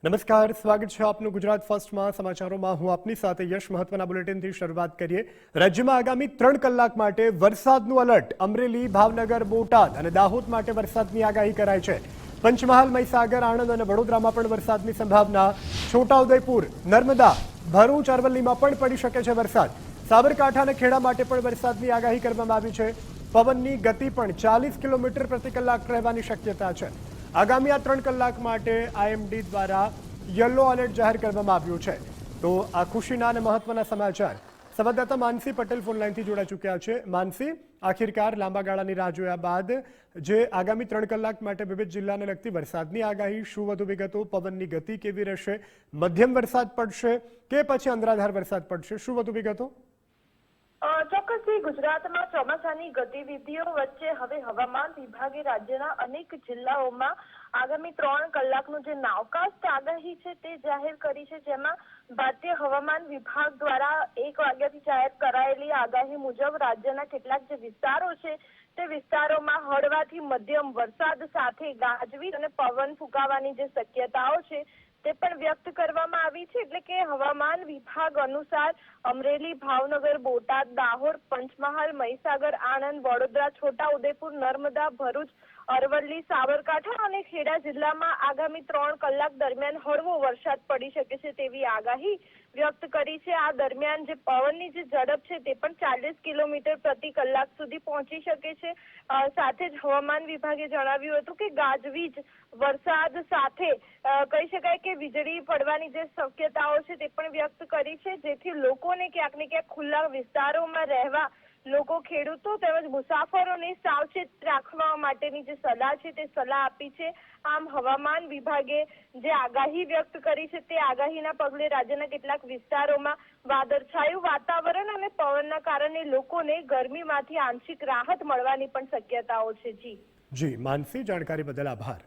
નમસ્કાર, સ્વાગત છે આપનું ગુજરાત ફર્સ્ટમાં સમાચારોમાં। હું આપની સાથે યશ। મહત્વના બુલેટિનથી શરૂઆત કરીએ। રાજ્યમાં આગામી 3 કલાક માટે વરસાદનું એલર્ટ। અમરેલી, ભાવનગર, બોટાદ અને દાહોદ માટે વરસાદની આગાહી કરાઈ છે। પંચમહાલ, મહીસાગર, આણંદ અને વડોદરામાં પણ વરસાદની સંભાવના। છોટાઉદેપુર, નર્મદા, ભરૂચ, અરવલ્લીમાં પણ પડી શકે છે વરસાદ। સાબરકાંઠા અને ખેડા માટે પણ વરસાદની આગાહી કરવામાં આવી છે। પવનની ગતિ પણ 40 કિલોમીટર પ્રતિ કલાક રહેવાની શક્યતા છે। આગામી આ 3 કલાક માટે આઈએમડી દ્વારા યલો એલર્ટ જાહેર કરવામાં આવ્યું છે। તો આ ખુશીના અને મહત્વના સમાચાર। સંવાદદાતા માનસી પટેલ ફોન લાઈનથી જોડાઈ ચૂક્યા છે। માનસી, આખિરકાર લાંબા ગાળાની રાહ જોયા બાદ જે આગામી 3 કલાક માટે વિવિધ જિલ્લાને લગતી વરસાદની આગાહી, શું વધુ વિગતો? પવનની ગતિ કેવી રહેશે? મધ્યમ વરસાદ પડશે કે પછી અનરાધાર વરસાદ પડશે? શું વધુ વિગતો? ચોક્કસથી ગુજરાતમાં ચોમાસાની ગતિવિધિઓ વચ્ચે હવે હવામાન વિભાગે રાજ્યના અનેક જિલ્લાઓમાં આગામી 3 કલાકનું જે નાવકાસ્ટ આગાહી છે તે જાહેર કરી છે, જેમાં ભારતીય હવામાન વિભાગ દ્વારા 1 વાગ્યાથી જાહેર કરાયેલી આગાહી મુજબ રાજ્યના કેટલાક જે વિસ્તારો છે તે વિસ્તારોમાં હળવાથી મધ્યમ વરસાદ સાથે ગાજવીજ અને પવન ફૂંકાવાની જે શક્યતાઓ છે તે પણ વ્યક્ત કરવામાં આવી છે। એટલે કે હવામાન વિભાગ અનુસાર અમરેલી, ભાવનગર, બોટાદ, દાહોદ, પંચમહાલ, મહીસાગર, આણંદ, વડોદરા, છોટાઉદેપુર, નર્મદા, ભરૂચ, અરવલ્લી, સાબરકાંઠા અને ખેડા જિલ્લામાં આગામી 3 કલાક દરમિયાન હળવો વરસાદ પડી શકે છે તેવી આગાહી વ્યક્ત કરી છે। આ દરમિયાન જે પવનની જે ઝડપ છે તે પણ 40 કિલોમીટર પ્રતિ કલાક સુધી પહોંચી શકે છે। સાથે જ હવામાન વિભાગે જણાવ્યું હતું કે ગાજવીજ વરસાદ સાથે કહી શકાય કે વીજળી પડવાની જે શક્યતાઓ છે તે પણ વ્યક્ત કરી છે, જેથી લોકોને ક્યાંક ને ક્યાંક ખુલ્લા વિસ્તારોમાં રહેવા, લોકો, ખેડૂતો તેમજ મુસાફરોને સાવચેત રાખવા માટેની જે સલાહ છે તે સલાહ આપી છે। આમ હવામાન વિભાગે જે આગાહી વ્યક્ત કરી છે તે આગાહીના પગલે રાજ્યના કેટલાક વિસ્તારોમાં વાદળછાયું વાતાવરણ અને પવનના કારણે લોકોને ગરમીમાંથી આંશિક રાહત મળવાની પણ શક્યતાઓ છે। જી માનસી, જાણકારી બદલ આભાર।